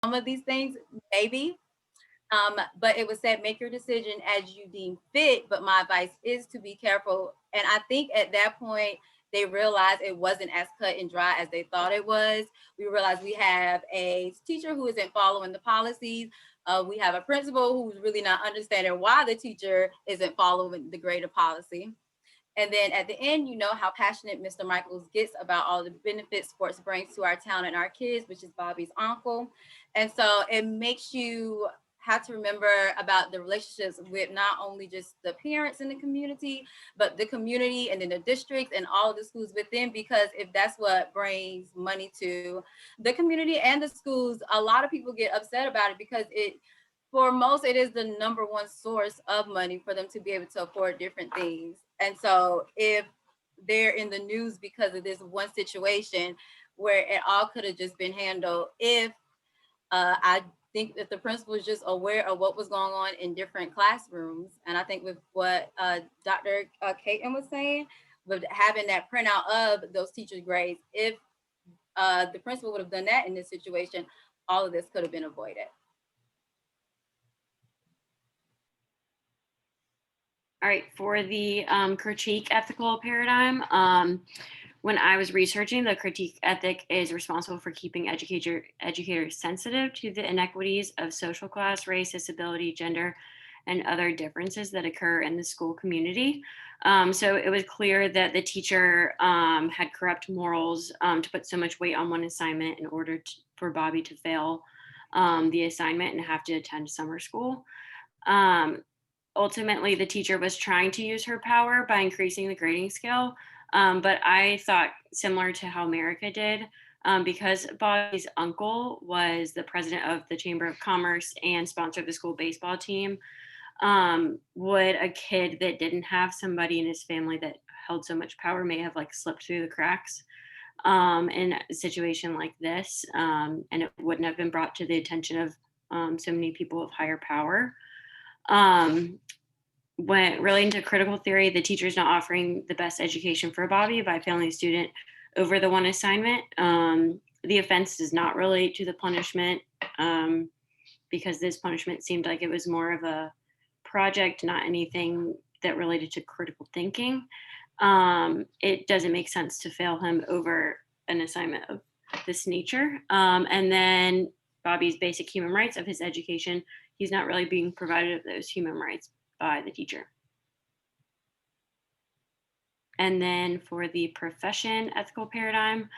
some of these things, maybe. But it was said, make your decision as you deem fit. But my advice is to be careful. And I think at that point, they realized it wasn't as cut and dry as they thought it was. We realized we have a teacher who isn't following the policies. We have a principal who's really not understanding why the teacher isn't following the graded policy. And then at the end, you know how passionate Mr. Michaels gets about all the benefits sports brings to our town and our kids, which is Bobby's uncle. And so it makes you have to remember about the relationships with not only just the parents in the community, but the community and then the districts and all of the schools within, because if that's what brings money to the community and the schools, a lot of people get upset about it because for most, it is the number one source of money for them to be able to afford different things. And so if they're in the news because of this one situation where it all could have just been handled, if I think that the principal was just aware of what was going on in different classrooms. And I think with what Dr. Caton was saying, with having that printout of those teachers' grades, if the principal would have done that in this situation, all of this could have been avoided. All right, for the critique ethical paradigm, when I was researching, the critique ethic is responsible for keeping educators sensitive to the inequities of social class, race, disability, gender, and other differences that occur in the school community. So it was clear that the teacher had corrupt morals to put so much weight on one assignment in order for Bobby to fail the assignment and have to attend summer school. Ultimately, the teacher was trying to use her power by increasing the grading scale. But I thought similar to how America did, because Bobby's uncle was the president of the Chamber of Commerce and sponsored the school baseball team, would a kid that didn't have somebody in his family that held so much power may have like slipped through the cracks in a situation like this, and it wouldn't have been brought to the attention of so many people of higher power. When relating to critical theory, the teacher is not offering the best education for Bobby by failing the student over the one assignment. The offense does not relate to the punishment because this punishment seemed like it was more of a project, not anything that related to critical thinking. It doesn't make sense to fail him over an assignment of this nature. And then Bobby's basic human rights of his education, he's not really being provided of those human rights by the teacher. And then for the profession ethical paradigm,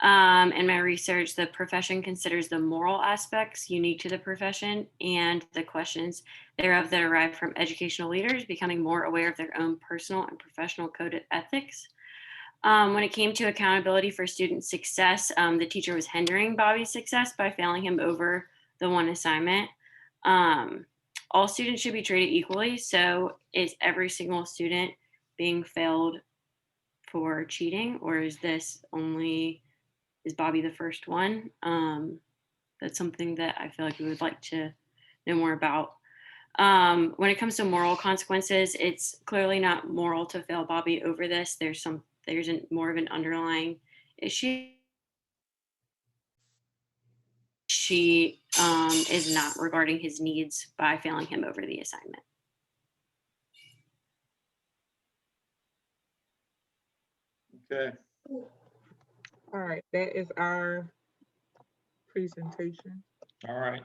in my research, the profession considers the moral aspects unique to the profession and the questions thereof that arrive from educational leaders becoming more aware of their own personal and professional code of ethics. When it came to accountability for student success, the teacher was hindering Bobby's success by failing him over the one assignment. All students should be treated equally. So is every single student being failed for cheating, or is Bobby the first one? That's something that I feel like we would like to know more about. When it comes to moral consequences, it's clearly not moral to fail Bobby over this. There's more of an underlying issue. She is not regarding his needs by failing him over the assignment. Okay. All right, that is our presentation. All right.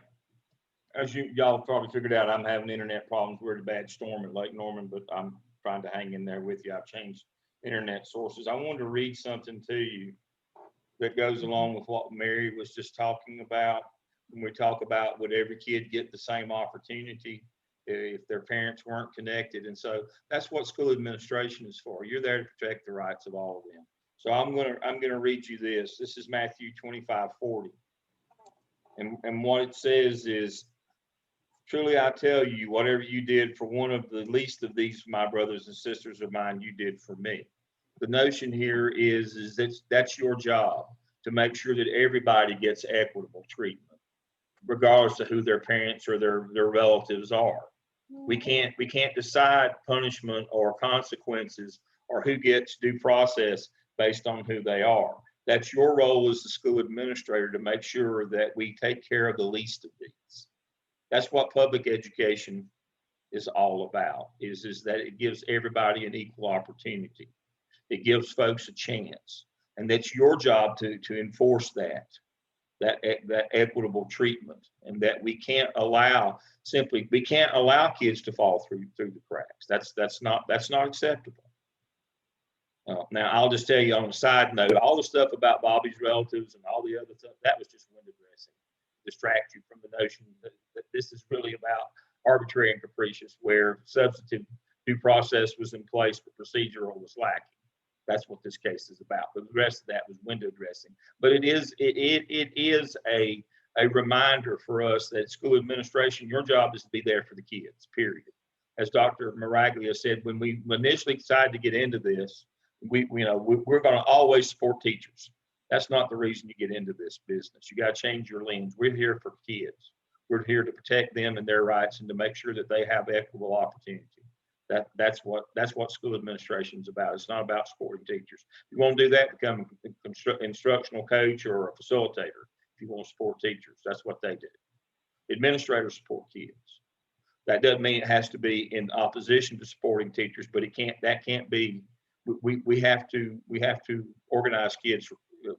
As y'all probably figured out, I'm having internet problems. We're at a bad storm at Lake Norman, but I'm trying to hang in there with you. I've changed internet sources. I wanted to read something to you that goes along with what Mary was just talking about. When we talk about would every kid get the same opportunity if their parents weren't connected. And so that's what school administration is for. You're there to protect the rights of all of them. So I'm gonna read you this. This is Matthew 25:40. And what it says is, truly I tell you, whatever you did for one of the least of these, my brothers and sisters of mine, you did for me. The notion here is that that's your job, to make sure that everybody gets equitable treatment, regardless of who their parents or their relatives are. We can't decide punishment or consequences or who gets due process based on who they are. That's your role as the school administrator to make sure that we take care of the least of these. That's what public education is all about, is that it gives everybody an equal opportunity. It gives folks a chance. And that's your job to enforce that equitable treatment, and that we can't allow kids to fall through the cracks. That's not acceptable. Now, I'll just tell you on a side note, all the stuff about Bobby's relatives and all the other stuff, that was just window dressing, distract you from the notion that this is really about arbitrary and capricious, where substantive due process was in place, but procedural was lacking. That's what this case is about. But the rest of that was window dressing. But it is a reminder for us that school administration, your job is to be there for the kids, period. As Dr. Maraglia said, when we initially decided to get into this, we're going to always support teachers. That's not the reason you get into this business. You got to change your lens. We're here for kids. We're here to protect them and their rights and to make sure that they have equitable opportunity. That's what school administration is about. It's not about supporting teachers. If you want to do that, become an instructional coach or a facilitator. If you want to support teachers, that's what they do. Administrators support kids. That doesn't mean it has to be in opposition to supporting teachers, but that can't be. We have to organize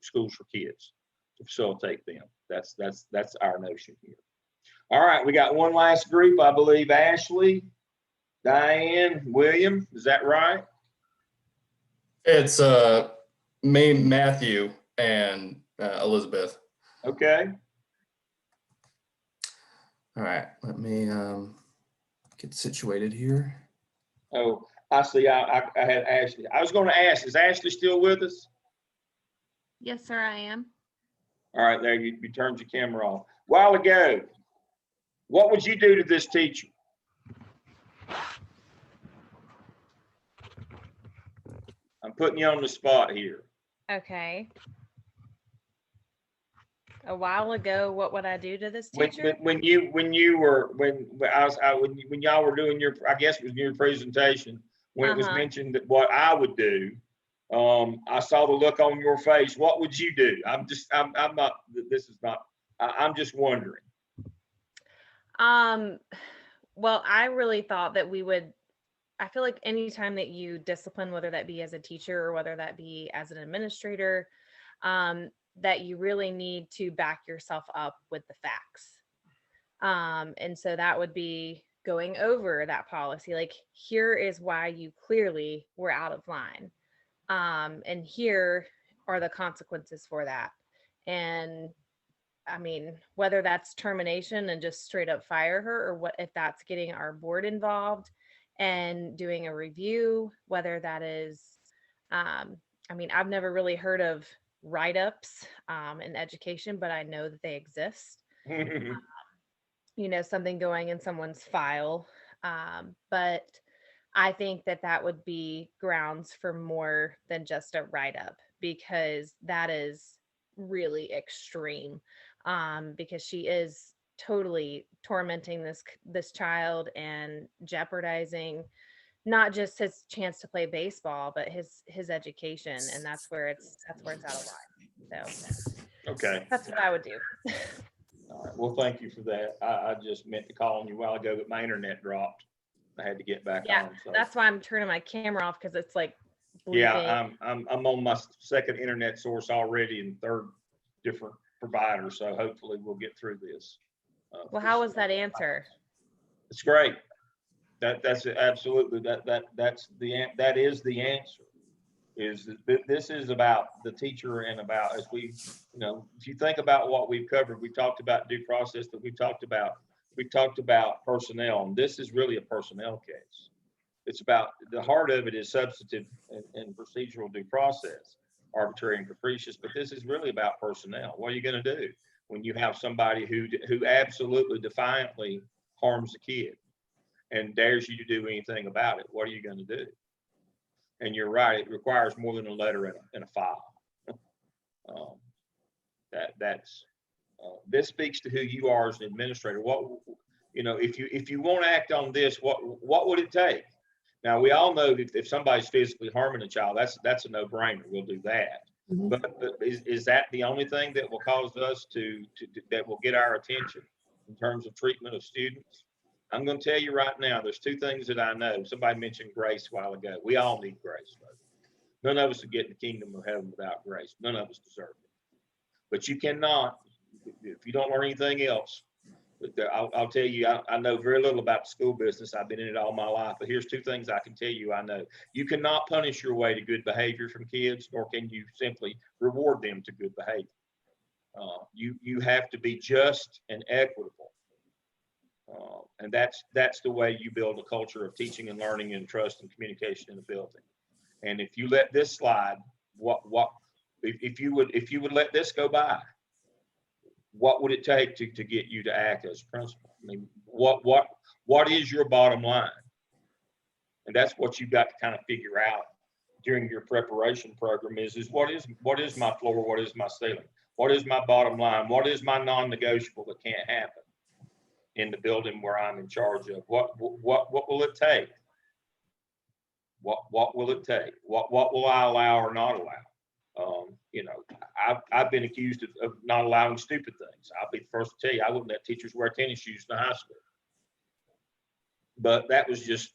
schools for kids to facilitate them. That's our notion here. All right, we got one last group, I believe. Ashley, Diane, William, is that right? It's me, Matthew, and Elizabeth. Okay. All right, let me get situated here. Oh, I see. I had Ashley. I was going to ask, is Ashley still with us? Yes, sir, I am. All right, there you turned your camera off. A while ago, what would you do to this teacher? I'm putting you on the spot here. Okay. A while ago, what would I do to this teacher? When y'all were doing your, I guess it was your presentation, when it was mentioned that what I would do, I saw the look on your face. What would you do? I'm just wondering. Well, I really thought that I feel like anytime that you discipline, whether that be as a teacher or whether that be as an administrator, that you really need to back yourself up with the facts. And so that would be going over that policy. Like, here is why you clearly were out of line. And here are the consequences for that. And I mean, whether that's termination and just straight up fire her, or what if that's getting our board involved and doing a review, whether that is, I mean, I've never really heard of write-ups in education, but I know that they exist. Something going in someone's file. But I think that would be grounds for more than just a write-up, because that is really extreme, because she is totally tormenting this child and jeopardizing not just his chance to play baseball, but his education. And that's where it's out of line. So Okay. that's what I would do. All right. Well, thank you for that. I just meant to call on you a while ago, but my internet dropped. I had to get back on. So. That's why I'm turning my camera off, because it's like bleeping. Yeah, I'm on my second internet source already and third different provider. So hopefully we'll get through this. Well, how was that answer? It's great. That's absolutely that is the answer. This is about the teacher, and about, as we, if you think about what we've covered, we talked about due process, that we talked about personnel, and this is really a personnel case. It's about, the heart of it is substantive and procedural due process, arbitrary and capricious, but this is really about personnel. What are you going to do when you have somebody who absolutely defiantly harms a kid and dares you to do anything about it? What are you going to do? And you're right, it requires more than a letter and a file. This speaks to who you are as an administrator. If you want to act on this, what would it take? Now, we all know that if somebody's physically harming a child, that's a no-brainer. We'll do that. Mhm. But is that the only thing that will cause us that will get our attention in terms of treatment of students? I'm going to tell you right now, there's two things that I know. Somebody mentioned grace a while ago. We all need grace, folks. None of us will get in the kingdom of heaven without grace. None of us deserve it. But you cannot, if you don't learn anything else, I'll tell you, I know very little about the school business. I've been in it all my life, but here's two things I can tell you I know. You cannot punish your way to good behavior from kids, nor can you simply reward them to good behavior. You have to be just and equitable. And that's the way you build a culture of teaching and learning and trust and communication in the building. And if you let this slide, if you would let this go by, what would it take to get you to act as principal? I mean, what is your bottom line? And that's what you've got to kind of figure out during your preparation program is what is my floor? What is my ceiling? What is my bottom line? What is my non-negotiable that can't happen in the building where I'm in charge of? What will it take? What will it take? What will I allow or not allow? I've been accused of not allowing stupid things. I'll be the first to tell you, I wouldn't let teachers wear tennis shoes in the high school. But that was just,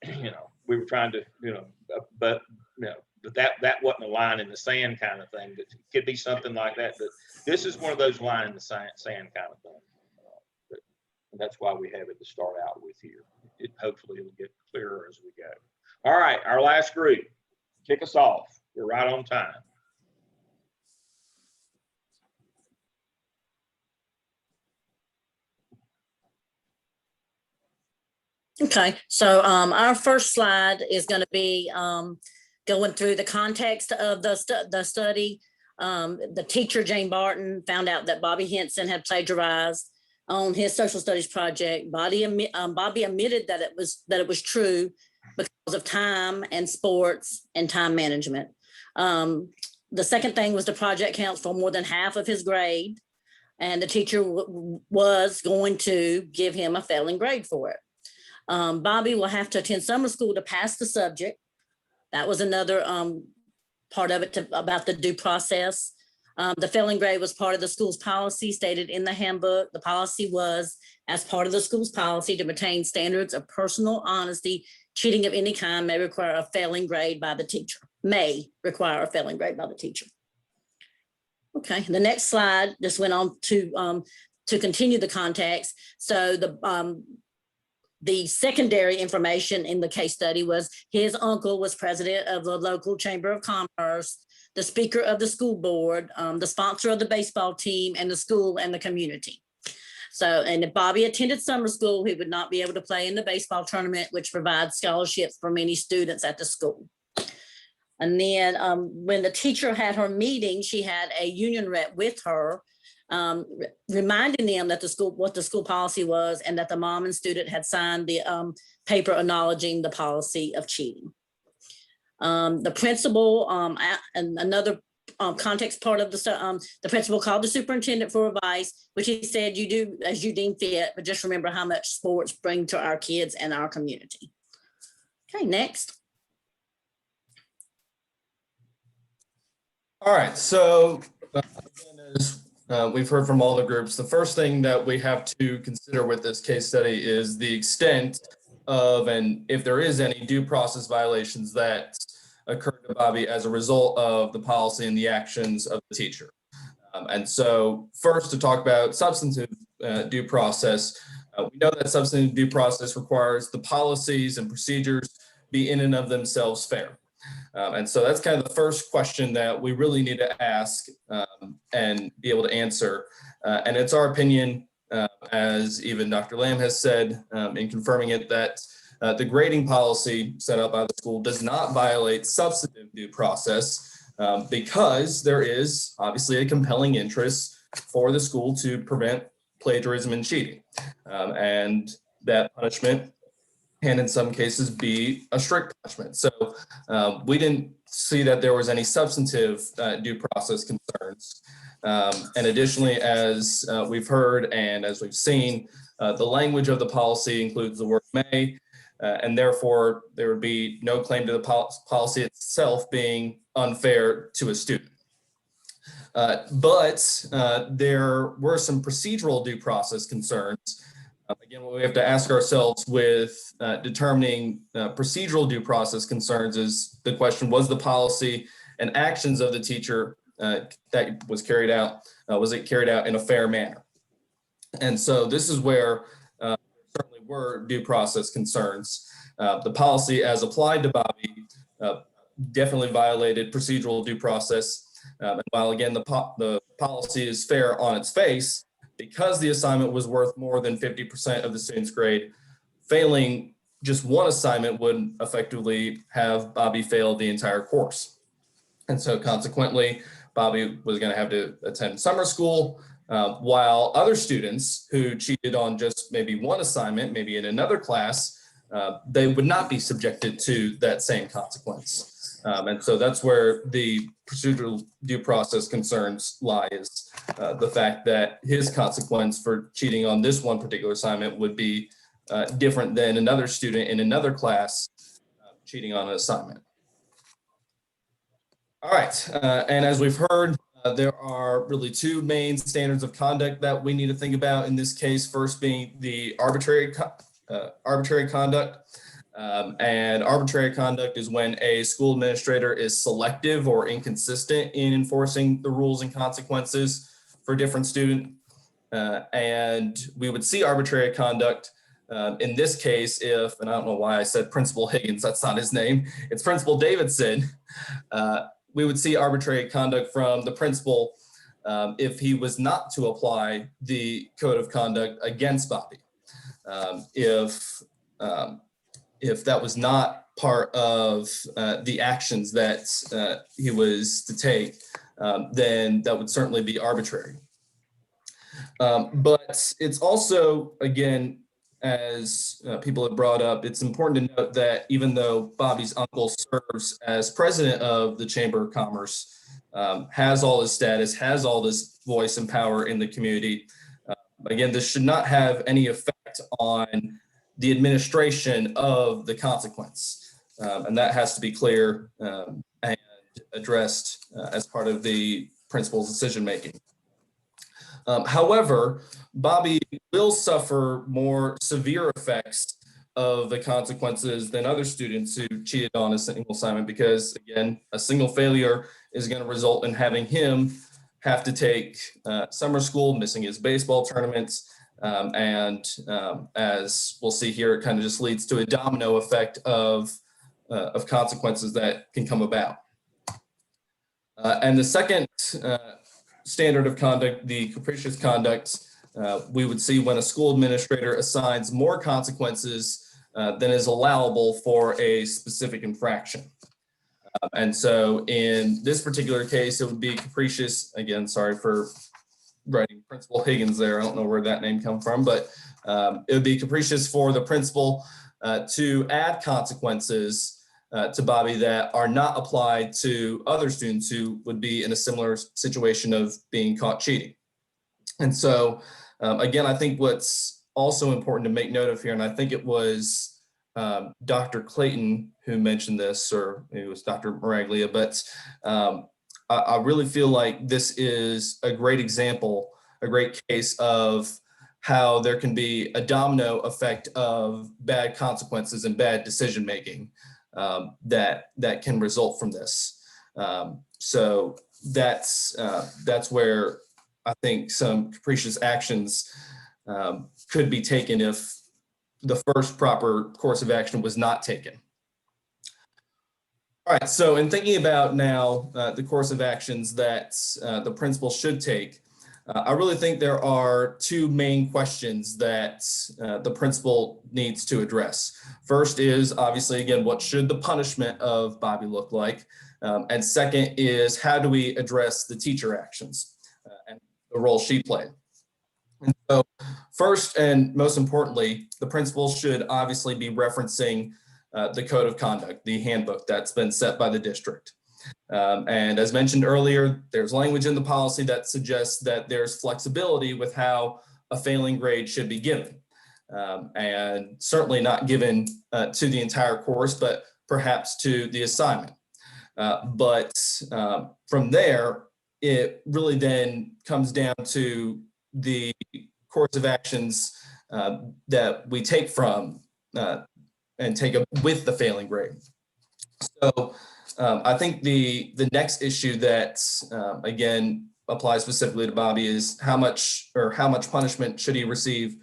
we were trying to, but that wasn't a line in the sand kind of thing. But it could be something like that. But this is one of those line in the sand kind of thing. And that's why we have it to start out with here. Hopefully it'll get clearer as we go. All right, our last group, kick us off. We're right on time. Okay, so our first slide is going to be going through the context of the study. The teacher, Jane Barton, found out that Bobby Henson had plagiarized on his social studies project. Bobby admitted that it was true because of time and sports and time management. The second thing was the project counts for more than half of his grade, and the teacher was going to give him a failing grade for it. Bobby will have to attend summer school to pass the subject. That was another part of it about the due process. The failing grade was part of the school's policy stated in the handbook. The policy was, as part of the school's policy, to maintain standards of personal honesty. Cheating of any kind may require a failing grade by the teacher. Okay, the next slide just went on to continue the context. So the secondary information in the case study was his uncle was president of the local chamber of commerce, the speaker of the school board, the sponsor of the baseball team, and the school and the community. So, and if Bobby attended summer school, he would not be able to play in the baseball tournament, which provides scholarships for many students at the school. And then when the teacher had her meeting, she had a union rep with her, reminding them that what the school policy was, and that the mom and student had signed the paper acknowledging the policy of cheating. The principal and another context part of the principal called the superintendent for advice, which he said, you do as you deem fit, but just remember how much sports bring to our kids and our community. Okay, next. All right, so as we've heard from all the groups, the first thing that we have to consider with this case study is the extent of, and if there is any, due process violations that occurred to Bobby as a result of the policy and the actions of the teacher. And so first, to talk about substantive due process, we know that substantive due process requires the policies and procedures be in and of themselves fair. And so that's kind of the first question that we really need to ask and be able to answer. And it's our opinion, as even Dr. Lamb has said in confirming it, that the grading policy set up by the school does not violate substantive due process because there is obviously a compelling interest for the school to prevent plagiarism and cheating. And that punishment can in some cases be a strict punishment. So we didn't see that there was any substantive due process concerns. And additionally, as we've heard and as we've seen, the language of the policy includes the word may, and therefore there would be no claim to the policy itself being unfair to a student. But there were some procedural due process concerns. Again, what we have to ask ourselves with determining procedural due process concerns is the question, was the policy and actions of the teacher that was carried out, was it carried out in a fair manner? And so this is where certainly were due process concerns. The policy as applied to Bobby definitely violated procedural due process. And while again, the policy is fair on its face, because the assignment was worth more than 50% of the student's grade, failing just one assignment would effectively have Bobby fail the entire course. And so consequently, Bobby was going to have to attend summer school, while other students who cheated on just maybe one assignment, maybe in another class, they would not be subjected to that same consequence. And so that's where the procedural due process concerns lie, is the fact that his consequence for cheating on this one particular assignment would be different than another student in another class cheating on an assignment. All right, and as we've heard, there are really two main standards of conduct that we need to think about in this case. First being the arbitrary conduct. And arbitrary conduct is when a school administrator is selective or inconsistent in enforcing the rules and consequences for different students. And we would see arbitrary conduct in this case if, and I don't know why I said Principal Higgins, that's not his name, it's Principal Davidson. We would see arbitrary conduct from the principal if he was not to apply the code of conduct against Bobby. If that was not part of the actions that he was to take, then that would certainly be arbitrary. But it's also, again, as people have brought up, it's important to note that even though Bobby's uncle serves as president of the Chamber of Commerce, has all this status, has all this voice and power in the community, again, this should not have any effect on the administration of the consequence. And that has to be clear and addressed as part of the principal's decision-making. However, Bobby will suffer more severe effects of the consequences than other students who cheated on a single assignment, because again, a single failure is going to result in having him have to take summer school, missing his baseball tournaments, and as we'll see here, it kind of just leads to a domino effect of consequences that can come about. And the second standard of conduct, the capricious conduct, we would see when a school administrator assigns more consequences than is allowable for a specific infraction. And so in this particular case, it would be capricious. Again, sorry for writing Principal Higgins there. I don't know where that name come from, but it would be capricious for the principal to add consequences to Bobby that are not applied to other students who would be in a similar situation of being caught cheating. And so, again, I think what's also important to make note of here, and I think it was Dr. Clayton who mentioned this, or it was Dr. Maraglia, but I really feel like this is a great example, a great case of how there can be a domino effect of bad consequences and bad decision-making that can result from this. So that's where I think some capricious actions could be taken if the first proper course of action was not taken. All right, so in thinking about now the course of actions that the principal should take, I really think there are two main questions that the principal needs to address. First is obviously, again, what should the punishment of Bobby look like? And second is, how do we address the teacher actions and the role she played? And so first and most importantly, the principal should obviously be referencing the code of conduct, the handbook that's been set by the district. And as mentioned earlier, there's language in the policy that suggests that there's flexibility with how a failing grade should be given. And certainly not given to the entire course, but perhaps to the assignment. But from there, it really then comes down to the course of actions that we take from and take with the failing grade. So I think the next issue that again applies specifically to Bobby is how much punishment should he receive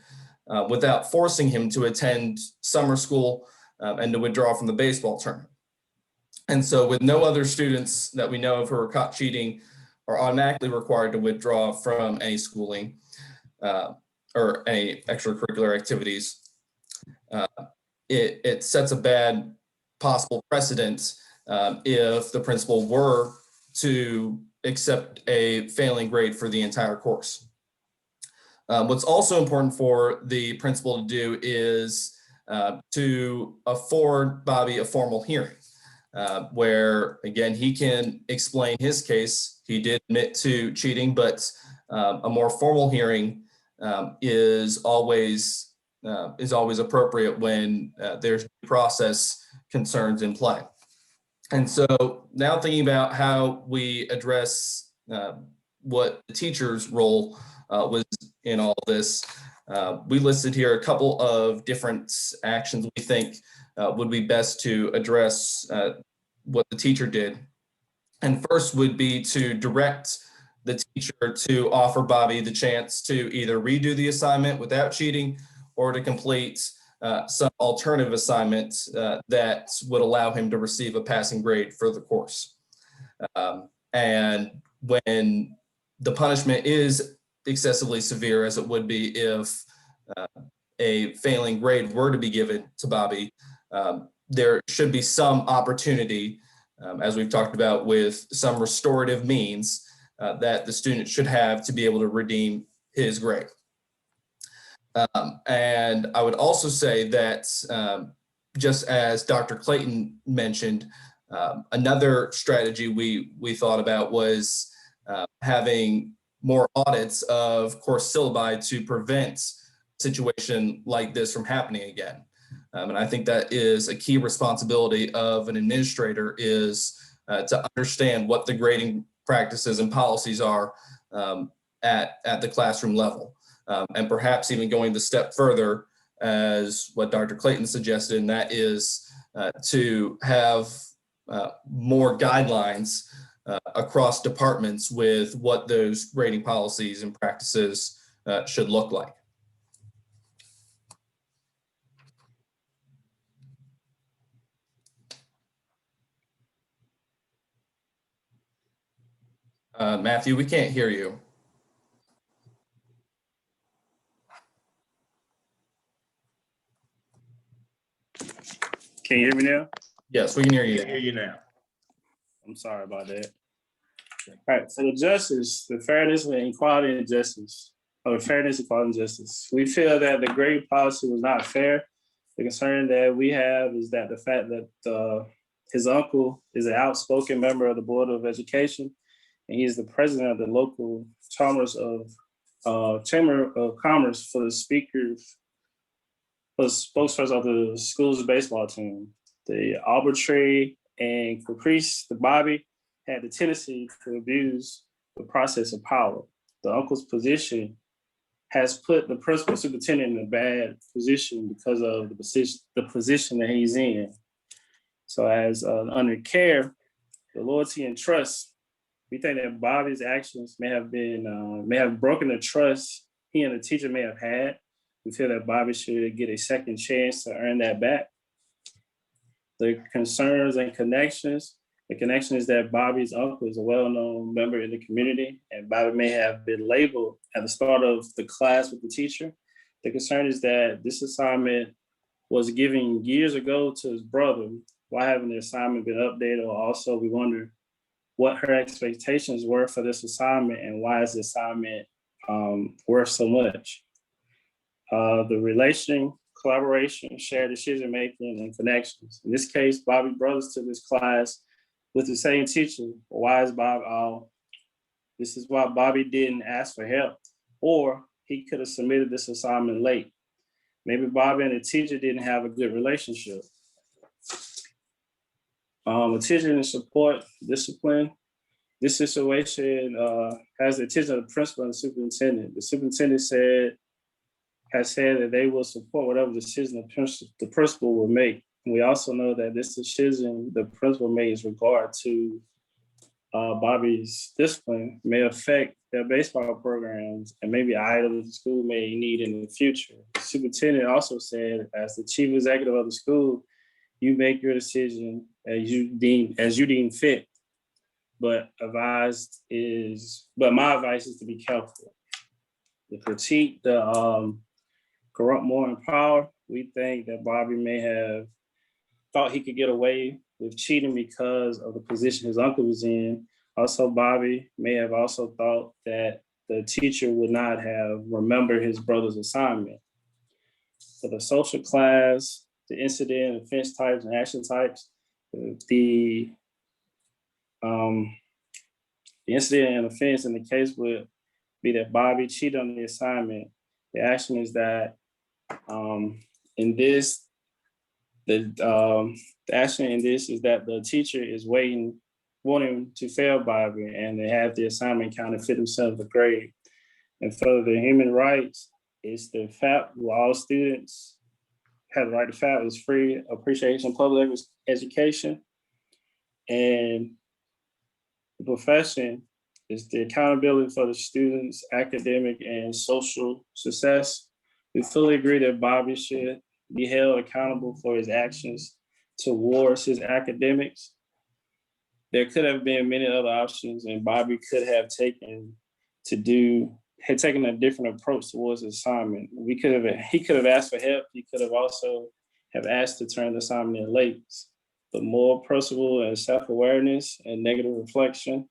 without forcing him to attend summer school and to withdraw from the baseball tournament. And so with no other students that we know of who are caught cheating are automatically required to withdraw from any schooling or any extracurricular activities, it sets a bad possible precedent if the principal were to accept a failing grade for the entire course. What's also important for the principal to do is to afford Bobby a formal hearing where, again, he can explain his case. He did admit to cheating, but a more formal hearing is always appropriate when there's due process concerns in play. And so now thinking about how we address what the teacher's role was in all this, we listed here a couple of different actions we think would be best to address what the teacher did. And first would be to direct the teacher to offer Bobby the chance to either redo the assignment without cheating or to complete some alternative assignment that would allow him to receive a passing grade for the course. And when the punishment is excessively severe, as it would be if a failing grade were to be given to Bobby, there should be some opportunity, as we've talked about, with some restorative means that the student should have to be able to redeem his grade. And I would also say that just as Dr. Clayton mentioned, another strategy we thought about was having more audits of course syllabi to prevent a situation like this from happening again. And I think that is a key responsibility of an administrator is to understand what the grading practices and policies are at the classroom level. And perhaps even going the step further as what Dr. Clayton suggested, and that is to have more guidelines across departments with what those grading policies and practices should look like. Matthew, we can't hear you. Can you hear me now? Yes, we can hear I you. can hear you now. I'm sorry about that. All right, so the justice, the fairness and equality and justice, or fairness, equality, and justice. We feel that the grade policy was not fair. The concern that we have is that the fact that his uncle is an outspoken member of the Board of Education, and he is the president of the local Chamber of Commerce for the speakers, for the spokesperson of the school's baseball team. The arbitrary and caprice, the Bobby, had the tendency to abuse the process of power. The uncle's position has put the principal superintendent in a bad position because of the position that he's in. So as under care, the loyalty and trust, we think that Bobby's actions may have broken the trust he and the teacher may have had. We feel that Bobby should get a second chance to earn that back. The concerns and connections, the connection is that Bobby's uncle is a well-known member in the community, and Bobby may have been labeled at the start of the class with the teacher. The concern is that this assignment was given years ago to his brother. Why haven't the assignment been updated? Or also we wonder what her expectations were for this assignment and why is the assignment worth so much? The relation, collaboration, shared decision-making, and connections. In this case, Bobby brothers to this class with the same teacher. Why is Bob this is why Bobby didn't ask for help, or he could have submitted this assignment late. Maybe Bobby and the teacher didn't have a good relationship. Attention and support, discipline. this situation has the attention of the principal and the superintendent. The superintendent has said that they will support whatever decision the principal will make. And we also know that this decision the principal made in regard to Bobby's discipline may affect their baseball programs and maybe items the school may need in the future. The superintendent also said, as the chief executive of the school, you make your decision as you deem fit. But my advice is to be careful. The critique, the corrupt more in power. We think that Bobby may have thought he could get away with cheating because of the position his uncle was in. Also, Bobby may have also thought that the teacher would not have remembered his brother's assignment. For the social class, the incident, offense types, and action types, the incident and offense in the case would be that Bobby cheated on the assignment. The action is that the action in this is that the teacher is wanting to fail Bobby, and they have the assignment kind of fit themselves a grade. And for the human rights, it's the fact where all students have the right to fact is free appreciation, public education, and the profession is the accountability for the students' academic and social success. We fully agree that Bobby should be held accountable for his actions towards his academics. There could have been many other options, and Bobby could have taken a different approach towards the assignment. He could have asked for help. He could have also have asked to turn the assignment in late. But more personal and self-awareness and negative reflection.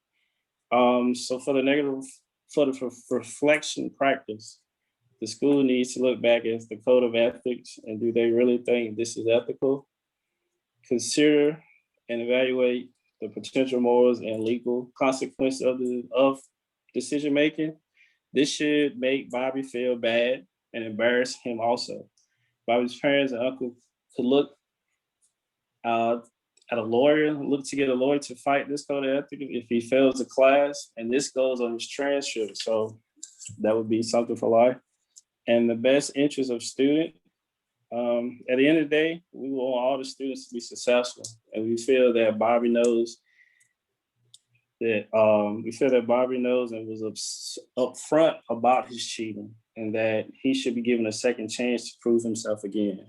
So for the reflection practice, the school needs to look back at the code of ethics and do they really think this is ethical? Consider and evaluate the potential morals and legal consequences of decision making. This should make Bobby feel bad and embarrass him also. Bobby's parents and uncle could look at a lawyer, look to get a lawyer to fight this code of ethics if he fails a class, and this goes on his transcript. So that would be something for life. And the best interest of student, at the end of the day, we want all the students to be successful. And we feel that Bobby knows and was upfront about his cheating, and that he should be given a second chance to prove himself again.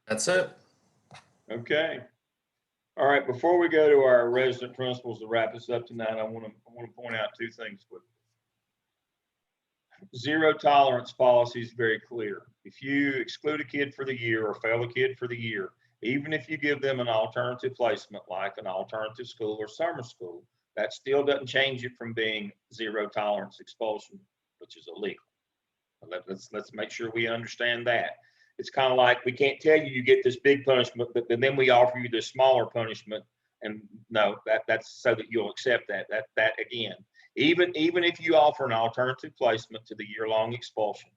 That's it. Okay. All right, before we go to our resident principals to wrap us up tonight, I want to point out two things quickly. Zero tolerance policy is very clear. If you exclude a kid for the year or fail a kid for the year, even if you give them an alternative placement like an alternative school or summer school, that still doesn't change it from being zero tolerance expulsion, which is illegal. Let's make sure we understand that. It's kind of like we can't tell you you get this big punishment, but then we offer you this smaller punishment, and no, that's so that you'll accept that. That again, even if you offer an alternative placement to the year-long expulsion,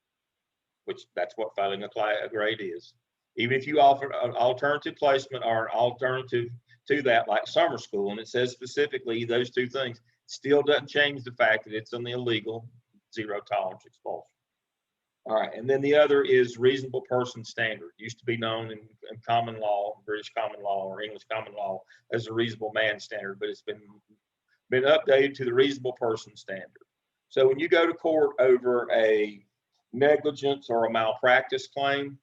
which that's what failing a grade is. Even if you offer an alternative placement or an alternative to that, like summer school, and it says specifically those two things, still doesn't change the fact that it's an illegal zero tolerance expulsion. All right, and then the other is reasonable person standard. It used to be known in common law, British common law or English common law as a reasonable man standard, but it's been updated to the reasonable person standard. So when you go to court over a negligence or a malpractice claim,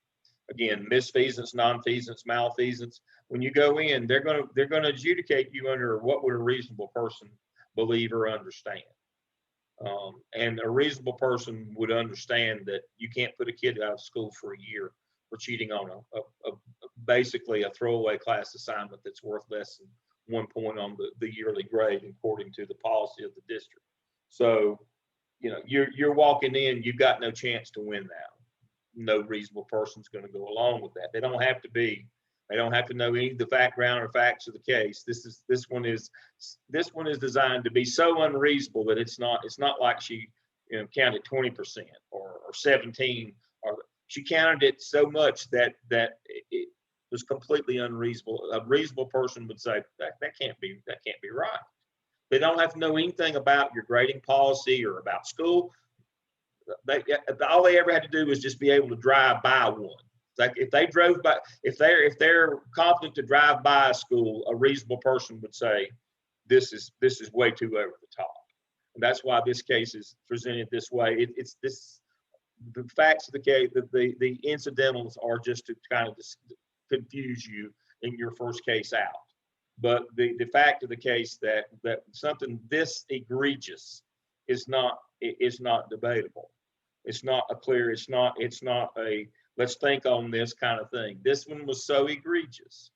again, misfeasance, nonfeasance, malfeasance, when you go in, they're going to adjudicate you under what would a reasonable person believe or understand. And a reasonable person would understand that you can't put a kid out of school for a year for cheating on basically a throwaway class assignment that's worth less than 1 point on the yearly grade according to the policy of the district. So, you're walking in, you've got no chance to win that. No reasonable person's going to go along with that. They don't have to know any of the background or facts of the case. This one is designed to be so unreasonable that it's not like she counted 20% or 17, or She counted it so much that it was completely unreasonable. A reasonable person would say that can't be right. They don't have to know anything about your grading policy or about school. All they ever had to do was just be able to drive by one. Like if they drove by, if they're confident to drive by a school, a reasonable person would say, this is way too over the top. And that's why this case is presented this way. It's this, the facts of the case, the incidentals are just to kind of confuse you in your first case out. But the fact of the case that something this egregious is not debatable. It's not a clear, it's not a let's think on this kind of thing. This one was so egregious.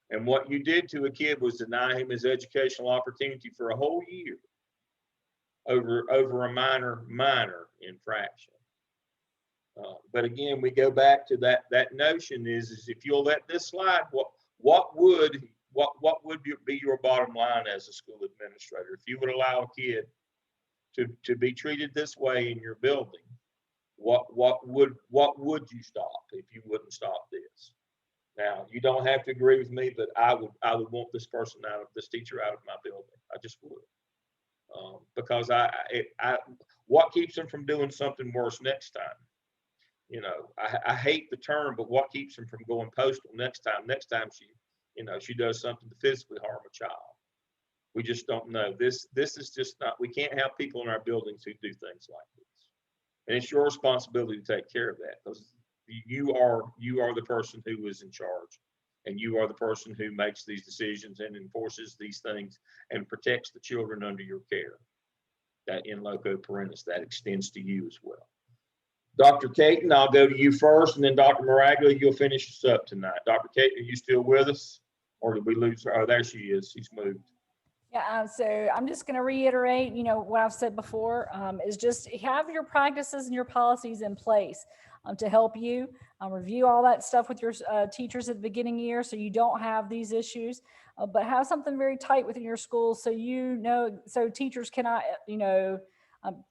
And what you did to a kid was deny him his educational opportunity for a whole year over a minor infraction. But again, we go back to that notion is if you'll let this slide, what would be your bottom line as a school administrator if you would allow a kid to be treated this way in your building? What would you stop if you wouldn't stop this? Now, you don't have to agree with me, but I would want this teacher out of my building. I just would. Because what keeps them from doing something worse next time? You know, I hate the term, but what keeps them from going postal next time? Next time she does something to physically harm a child. We just don't know. This is just not, we can't have people in our buildings who do things like this. And it's your responsibility to take care of that, because you are the person who is in charge, and you are the person who makes these decisions and enforces these things and protects the children under your care. That in loco parentis, that extends to you as well. Dr. Caton, I'll go to you first, and then Dr. Maraglia, you'll finish us up tonight. Dr. Caton, are you still with us, or did we lose her? Oh, there she is. She's moved. Yeah, so I'm just going to reiterate, what I've said before, is just have your practices and your policies in place to help you review all that stuff with your teachers at the beginning of the year so you don't have these issues, but have something very tight within your school so so teachers cannot,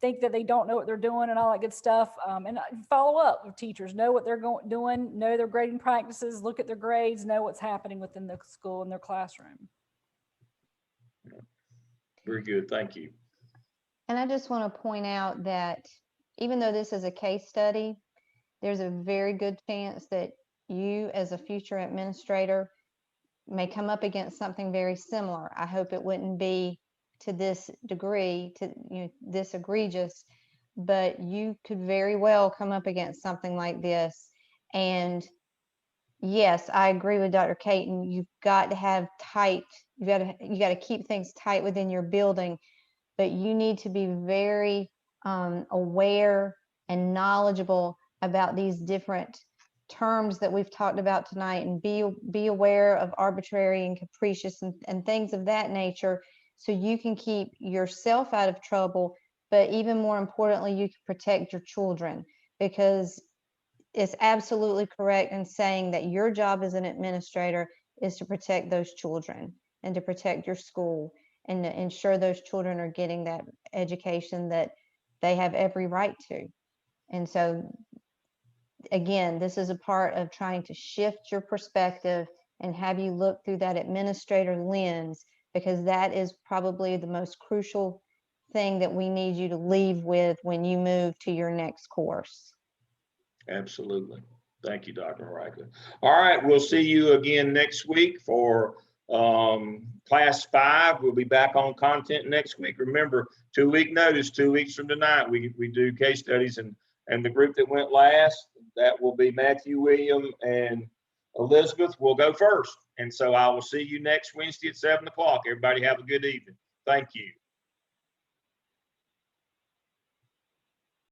think that they don't know what they're doing and all that good stuff, and follow up with teachers, know what they're doing, know their grading practices, look at their grades, know what's happening within the school and their classroom. Very good. Thank you. And I just want to point out that even though this is a case study, there's a very good chance that you as a future administrator may come up against something very similar. I hope it wouldn't be to this degree, this egregious, but you could very well come up against something like this. And yes, I agree with Dr. Caton. You've got to have you got to keep things tight within your building, but you need to be very aware and knowledgeable about these different terms that we've talked about tonight, and be aware of arbitrary and capricious and things of that nature, so you can keep yourself out of trouble, but even more importantly, you can protect your children, because it's absolutely correct in saying that your job as an administrator is to protect those children and to protect your school and to ensure those children are getting that education that they have every right to. And so, again, this is a part of trying to shift your perspective and have you look through that administrator lens, because that is probably the most crucial thing that we need you to leave with when you move to your next course. Absolutely. Thank you, Dr. Maraglia. All right, we'll see you again next week for class 5. We'll be back on content next week. Remember, 2-week notice, 2 weeks from tonight, we do case studies, and the group that went last, that will be Matthew, William, and Elizabeth will go first. And so I will see you next Wednesday at 7 o'clock. Everybody have a good evening. Thank you.